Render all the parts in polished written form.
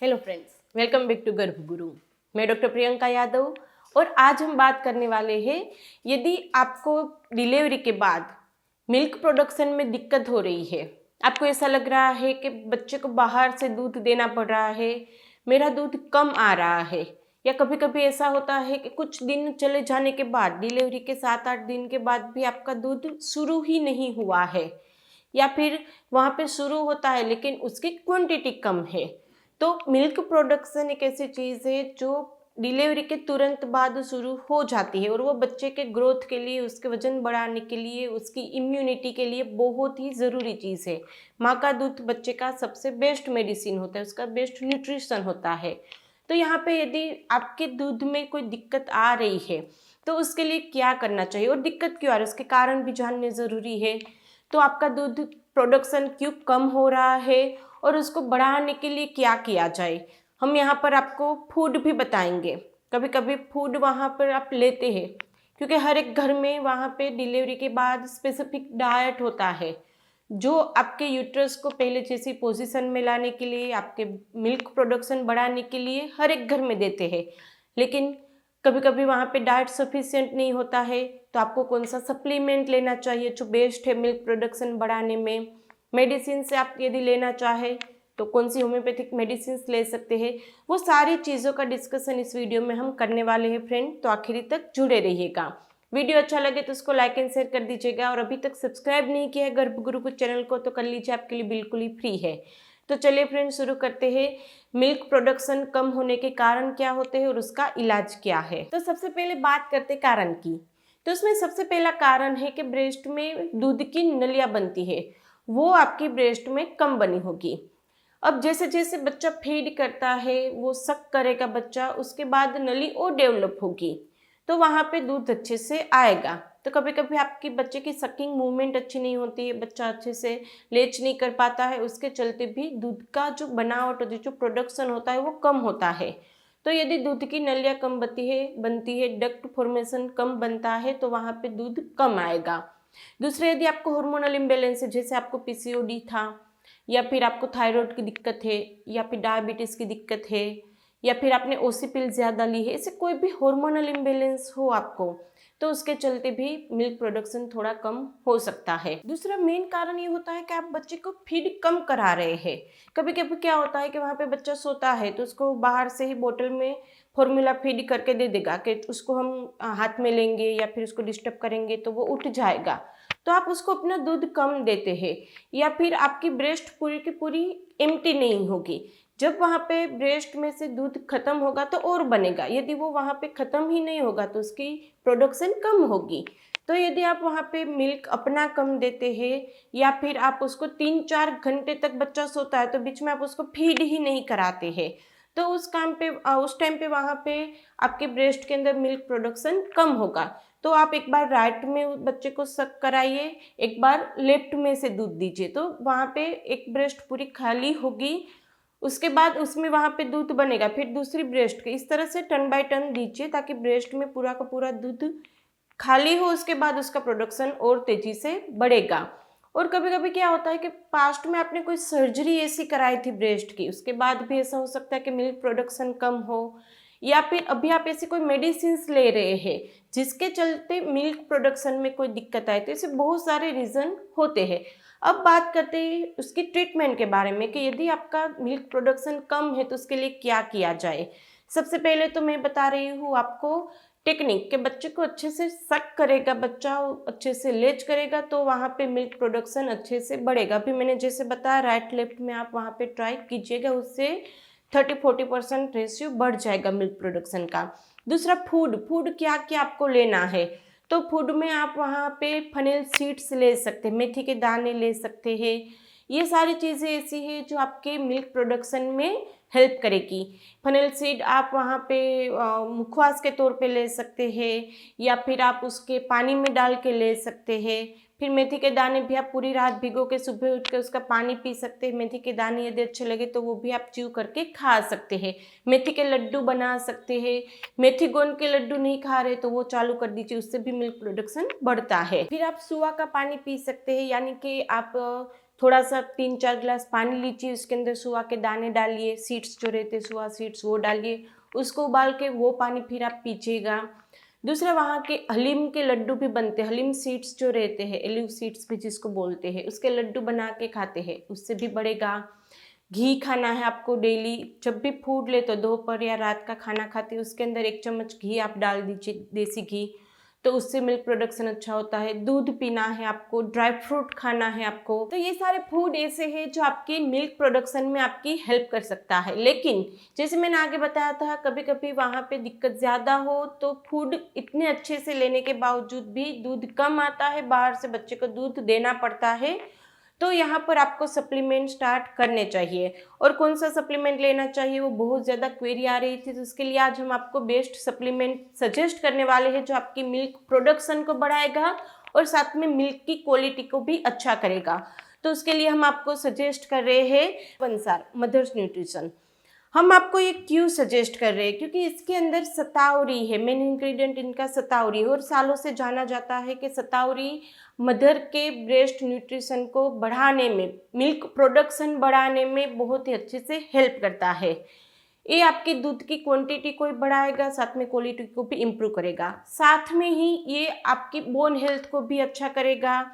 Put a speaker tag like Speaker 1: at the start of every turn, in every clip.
Speaker 1: Hello friends, welcome back to Garbh Guru. मैं doctor Priyanka Yadav और आज हम बात करने वाले हैं यदि आपको डिलीवरी के बाद मिल्क प्रोडक्शन में दिक्कत हो रही है, आपको ऐसा लग रहा है कि बच्चे को बाहर से दूध देना पड़ रहा है, मेरा दूध कम आ रहा है, या कभी कभी ऐसा होता है कि कुछ दिन चले जाने के बाद डिलीवरी के 7-8 दिन के बाद भी आपका दूध शुरू ही नहीं हुआ है, या फिर वहाँ पे शुरू होता है लेकिन उसकी क्वांटिटी कम है। तो मिल्क प्रोडक्शन एक ऐसी चीज़ है जो डिलीवरी के तुरंत बाद शुरू हो जाती है और वो बच्चे के ग्रोथ के लिए, उसके वजन बढ़ाने के लिए, उसकी इम्यूनिटी के लिए बहुत ही ज़रूरी चीज़ है। माँ का दूध बच्चे का सबसे बेस्ट मेडिसिन होता है, उसका बेस्ट न्यूट्रिशन होता है। तो यहाँ पे यदि आपके दूध में कोई दिक्कत आ रही है तो उसके लिए क्या करना चाहिए और दिक्कत क्यों आ रही है उसके कारण भी जानने ज़रूरी है। तो आपका दूध प्रोडक्शन क्यों कम हो रहा है और उसको बढ़ाने के लिए क्या किया जाए, हम यहाँ पर आपको फूड भी बताएंगे। कभी कभी फूड वहाँ पर आप लेते हैं क्योंकि हर एक घर में वहाँ पे डिलीवरी के बाद स्पेसिफिक डाइट होता है जो आपके यूट्रस को पहले जैसी पोजीशन में लाने के लिए, आपके मिल्क प्रोडक्शन बढ़ाने के लिए हर एक घर में देते हैं। लेकिन कभी कभी वहाँ पे डाइट सफिशिएंट नहीं होता है तो आपको कौन सा सप्लीमेंट लेना चाहिए जो बेस्ट है मिल्क प्रोडक्शन बढ़ाने में। मेडिसिन से आप यदि लेना चाहे तो कौन सी होम्योपैथिक मेडिसिन ले सकते हैं, वो सारी चीज़ों का डिस्कशन इस वीडियो में हम करने वाले हैं फ्रेंड। तो आखिरी तक जुड़े रहिएगा। वीडियो अच्छा लगे तो उसको लाइक एंड शेयर कर दीजिएगा और अभी तक सब्सक्राइब नहीं किया है गर्भगुरु को चैनल को तो कर लीजिए, आपके लिए बिल्कुल ही फ्री है। तो चलिए फ्रेंड्स शुरू करते हैं। मिल्क प्रोडक्शन कम होने के कारण क्या होते हैं और उसका इलाज क्या है। तो सबसे पहले बात करते कारण की। तो उसमें सबसे पहला कारण है कि ब्रेस्ट में दूध की नलियाँ बनती है, वो आपकी ब्रेस्ट में कम बनी होगी। अब जैसे जैसे बच्चा फीड करता है, वो सक करेगा बच्चा, उसके बाद नली और डेवलप होगी तो वहाँ पे दूध अच्छे से आएगा। तो कभी कभी आपकी बच्चे की सकिंग मूवमेंट अच्छी नहीं होती है, बच्चा अच्छे से लेच नहीं कर पाता है, उसके चलते भी दूध का जो बनावट होती है, जो प्रोडक्शन होता है वो कम होता है। तो यदि दूध की नलियाँ कम बनती है, डक्ट फॉर्मेशन कम बनता है तो वहाँ पे दूध कम आएगा। दूसरे, यदि आपको हार्मोनल इम्बेलेंस है, जैसे आपको पीसीओडी था, या फिर आपको थायराइड की दिक्कत है, या फिर डायबिटीज़ की दिक्कत है, या फिर आपने ओसी पिल ज़्यादा ली है, ऐसे कोई भी हार्मोनल इम्बेलेंस हो आपको, तो उसके चलते भी मिल्क प्रोडक्शन थोड़ा कम हो सकता है। दूसरा मेन कारण ये होता है कि आप बच्चे को फीड कम करा रहे हैं। कभी कभी क्या होता है कि वहाँ पे बच्चा सोता है तो उसको बाहर से ही बोतल में फॉर्मूला फीड करके दे देगा कि उसको हम हाथ में लेंगे या फिर उसको डिस्टर्ब करेंगे तो वो उठ जाएगा, तो आप उसको अपना दूध कम देते हैं। या फिर आपकी ब्रेस्ट पूरी की पूरी एम्प्टी नहीं होगी, जब वहाँ पे ब्रेस्ट में से दूध खत्म होगा तो और बनेगा, यदि वो वहाँ पे खत्म ही नहीं होगा तो उसकी प्रोडक्शन कम होगी। तो यदि आप वहाँ पे मिल्क अपना कम देते हैं या फिर आप उसको 3-4 घंटे तक बच्चा सोता है तो बीच में आप उसको फीड ही नहीं कराते हैं, तो उस टाइम पे वहाँ पे आपके ब्रेस्ट के अंदर मिल्क प्रोडक्शन कम होगा। तो आप एक बार राइट में बच्चे को सक कराइए, एक बार लेफ्ट में से दूध दीजिए, तो वहाँ पे एक ब्रेस्ट पूरी खाली होगी, उसके बाद उसमें वहाँ पे दूध बनेगा, फिर दूसरी ब्रेस्ट के इस तरह से टर्न बाय टर्न दीजिए ताकि ब्रेस्ट में पूरा का पूरा दूध खाली हो, उसके बाद उसका प्रोडक्शन और तेजी से बढ़ेगा। और कभी कभी क्या होता है कि पास्ट में आपने कोई सर्जरी ऐसी कराई थी ब्रेस्ट की, उसके बाद भी ऐसा हो सकता है कि मिल्क प्रोडक्शन कम हो, या फिर अभी आप ऐसी कोई मेडिसिन ले रहे हैं जिसके चलते मिल्क प्रोडक्शन में कोई दिक्कत आए, तो ऐसे बहुत सारे रीज़न होते हैं। अब बात करते हैं उसकी ट्रीटमेंट के बारे में कि यदि आपका मिल्क प्रोडक्शन कम है तो उसके लिए क्या किया जाए। सबसे पहले तो मैं बता रही हूँ आपको टेक्निक के, बच्चे को अच्छे से सक करेगा, बच्चा अच्छे से लेच करेगा तो वहाँ पे मिल्क प्रोडक्शन अच्छे से बढ़ेगा। अभी मैंने जैसे बताया राइट लेफ्ट में आप वहाँ पे ट्राई कीजिएगा, उससे 30-40% रेशियो बढ़ जाएगा मिल्क प्रोडक्शन का। दूसरा, फूड क्या क्या आपको लेना है, तो फूड में आप वहाँ पे फनेल सीड्स ले सकते हैं, मेथी के दाने ले सकते हैं। ये सारी चीज़ें ऐसी हैं जो आपके मिल्क प्रोडक्शन में हेल्प करेगी। फनेल सीड आप वहाँ पे मुखवास के तौर पे ले सकते हैं, या फिर आप उसके पानी में डाल के ले सकते हैं। फिर मेथी के दाने भी आप पूरी रात भिगो के सुबह उठ के उसका पानी पी सकते हैं। मेथी के दाने यदि अच्छे लगे तो वो भी आप च्यू करके खा सकते हैं। मेथी के लड्डू बना सकते हैं। मेथी गोंद के लड्डू नहीं खा रहे तो वो चालू कर दीजिए, उससे भी मिल्क प्रोडक्शन बढ़ता है। फिर आप सुआ का पानी पी सकते हैं, यानी कि आप थोड़ा सा 3-4 ग्लास पानी लीजिए, उसके अंदर सुआ के दाने डालिए, सीड्स जो रहते हैं सुआ सीड्स वो डालिए, उसको उबाल के वो पानी फिर आप पीजिएगा। दूसरा वहाँ के हलीम के लड्डू भी बनते हैं, हलीम सीड्स जो रहते हैं, एलिव सीड्स भी जिसको बोलते हैं, उसके लड्डू बना के खाते हैं, उससे भी बढ़ेगा। घी खाना है आपको डेली, जब भी फूड ले तो दोपहर या रात का खाना खाते हैं उसके अंदर 1 चम्मच घी आप डाल दीजिए, देसी घी, तो उससे मिल्क प्रोडक्शन अच्छा होता है। दूध पीना है आपको, ड्राई फ्रूट खाना है आपको। तो ये सारे फूड ऐसे हैं जो आपकी मिल्क प्रोडक्शन में आपकी हेल्प कर सकता है। लेकिन जैसे मैंने आगे बताया था, कभी कभी वहाँ पे दिक्कत ज़्यादा हो तो फूड इतने अच्छे से लेने के बावजूद भी दूध कम आता है, बाहर से बच्चे को दूध देना पड़ता है, तो यहाँ पर आपको सप्लीमेंट स्टार्ट करने चाहिए। और कौन सा सप्लीमेंट लेना चाहिए, वो बहुत ज़्यादा क्वेरी आ रही थी, तो उसके लिए आज हम आपको बेस्ट सप्लीमेंट सजेस्ट करने वाले हैं जो आपकी मिल्क प्रोडक्शन को बढ़ाएगा और साथ में मिल्क की क्वालिटी को भी अच्छा करेगा। तो उसके लिए हम आपको सजेस्ट कर रहे हैं वंसार मदर्स न्यूट्रिशन। हम आपको ये क्यों सजेस्ट कर रहे हैं, क्योंकि इसके अंदर सतावरी है, मेन इंग्रेडिएंट इनका सतावरी है, और सालों से जाना जाता है कि सतावरी मदर के ब्रेस्ट न्यूट्रिशन को बढ़ाने में, मिल्क प्रोडक्शन बढ़ाने में बहुत ही अच्छे से हेल्प करता है। ये आपके दूध की क्वांटिटी को भी बढ़ाएगा, साथ में क्वालिटी को भी इम्प्रूव करेगा, साथ में ही ये आपकी बोन हेल्थ को भी अच्छा करेगा।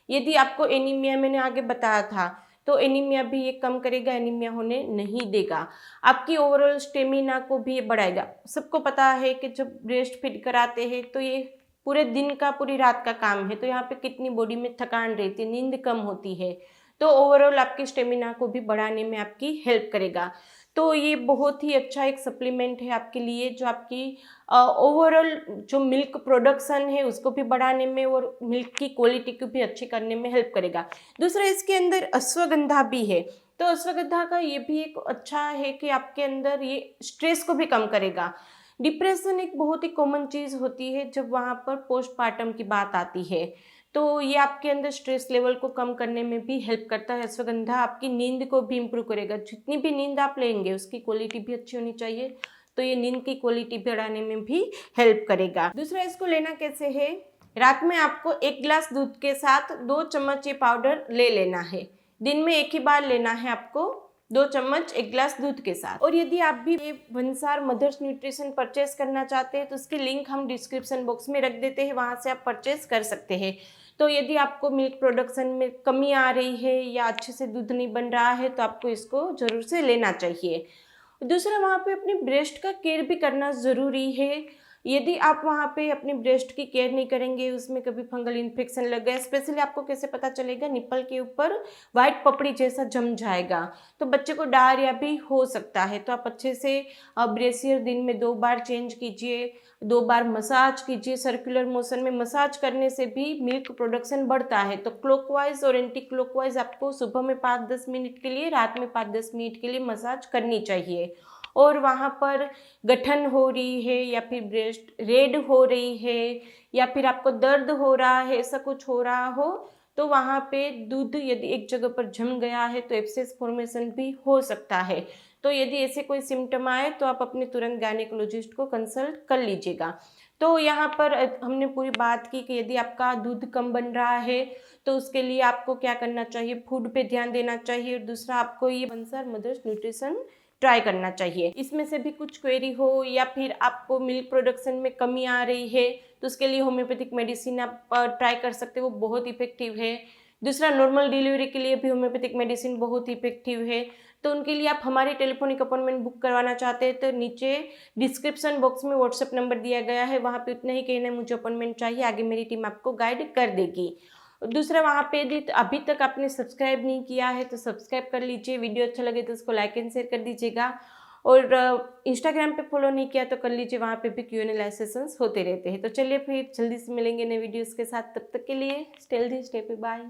Speaker 1: यदि आपको एनीमिया, मैंने आगे बताया था, तो एनीमिया भी ये कम करेगा, एनीमिया होने नहीं देगा। आपकी ओवरऑल स्टेमिना को भी ये बढ़ाएगा। सबको पता है कि जब ब्रेस्ट फीड कराते हैं तो ये पूरे दिन का, पूरी रात का काम है, तो यहाँ पे कितनी बॉडी में थकान रहती है, नींद कम होती है, तो ओवरऑल आपकी स्टेमिना को भी बढ़ाने में आपकी हेल्प करेगा। तो ये बहुत ही अच्छा एक सप्लीमेंट है आपके लिए, जो आपकी ओवरऑल जो मिल्क प्रोडक्शन है उसको भी बढ़ाने में और मिल्क की क्वालिटी को भी अच्छी करने में हेल्प करेगा। दूसरा, इसके अंदर अश्वगंधा भी है, तो अश्वगंधा का ये भी एक अच्छा है कि आपके अंदर ये स्ट्रेस को भी कम करेगा। डिप्रेशन एक बहुत ही कॉमन चीज़ होती है जब वहाँ पर पोस्टपार्टम की बात आती है, तो ये आपके अंदर स्ट्रेस लेवल को कम करने में भी हेल्प करता है। अश्वगंधा आपकी नींद को भी इम्प्रूव करेगा, जितनी भी नींद आप लेंगे उसकी क्वालिटी भी अच्छी होनी चाहिए, तो ये नींद की क्वालिटी बढ़ाने में भी हेल्प करेगा। दूसरा, इसको लेना कैसे है, रात में आपको 1 गिलास दूध के साथ 2 चम्मच ये पाउडर ले लेना है, दिन में 1 ही बार लेना है आपको, 2 चम्मच 1 गिलास दूध के साथ। और यदि आप भी ये वंसार मदर्स न्यूट्रिशन परचेस करना चाहते हैं तो उसकी लिंक हम डिस्क्रिप्शन बॉक्स में रख देते हैं, वहाँ से आप परचेस कर सकते हैं। तो यदि आपको मिल्क प्रोडक्शन में कमी आ रही है या अच्छे से दूध नहीं बन रहा है तो आपको इसको ज़रूर से लेना चाहिए। दूसरा, वहाँ पे अपने ब्रेस्ट का केयर भी करना ज़रूरी है। यदि आप वहाँ पे अपने ब्रेस्ट की केयर नहीं करेंगे, उसमें कभी फंगल इन्फेक्शन लग गया, स्पेशली आपको कैसे पता चलेगा, निप्पल के ऊपर वाइट पपड़ी जैसा जम जाएगा, तो बच्चे को डायरिया भी हो सकता है। तो आप अच्छे से ब्रेसियर दिन में 2 बार चेंज कीजिए, 2 बार मसाज कीजिए, सर्कुलर मोशन में मसाज करने से भी मिल्क प्रोडक्शन बढ़ता है। तो क्लॉकवाइज और एंटी क्लॉकवाइज आपको सुबह में 5-10 मिनट के लिए, रात में 5-10 मिनट के लिए मसाज करनी चाहिए। और वहाँ पर गठन हो रही है या फिर ब्रेस्ट रेड हो रही है या फिर आपको दर्द हो रहा है, ऐसा कुछ हो रहा हो, तो वहाँ पे दूध यदि एक जगह पर जम गया है तो एब्सेस फॉर्मेशन भी हो सकता है। तो यदि ऐसे कोई सिम्टम आए तो आप अपने तुरंत गायनेकोलॉजिस्ट को कंसल्ट कर लीजिएगा। तो यहाँ पर हमने पूरी बात की कि यदि आपका दूध कम बन रहा है तो उसके लिए आपको क्या करना चाहिए, फूड पे ध्यान देना चाहिए, और दूसरा आपको ये वंसार मदर्स न्यूट्रिशन ट्राई करना चाहिए। इसमें से भी कुछ क्वेरी हो या फिर आपको मिल्क प्रोडक्शन में कमी आ रही है तो उसके लिए होम्योपैथिक मेडिसिन आप ट्राई कर सकते हो, वो बहुत इफेक्टिव है। दूसरा, नॉर्मल डिलीवरी के लिए भी होम्योपैथिक मेडिसिन बहुत इफेक्टिव है। तो उनके लिए आप हमारी टेलीफोनिक अपॉइंटमेंट बुक करवाना चाहते हैं तो नीचे डिस्क्रिप्शन बॉक्स में व्हाट्सएप नंबर दिया गया है, वहाँ पे उतना ही कहना है मुझे अपॉइंटमेंट चाहिए, आगे मेरी टीम आपको गाइड कर देगी। दूसरा, वहाँ पे यदि अभी तक आपने सब्सक्राइब नहीं किया है तो सब्सक्राइब कर लीजिए, वीडियो अच्छा लगे तो उसको लाइक एंड शेयर कर दीजिएगा, और इंस्टाग्राम पे फॉलो नहीं किया तो कर लीजिए, वहाँ पे भी Q&A लाइव सेशंस होते रहते हैं। तो चलिए फिर जल्दी से मिलेंगे नए वीडियोस के साथ, तब तक के लिए stay healthy, stay happy, bye.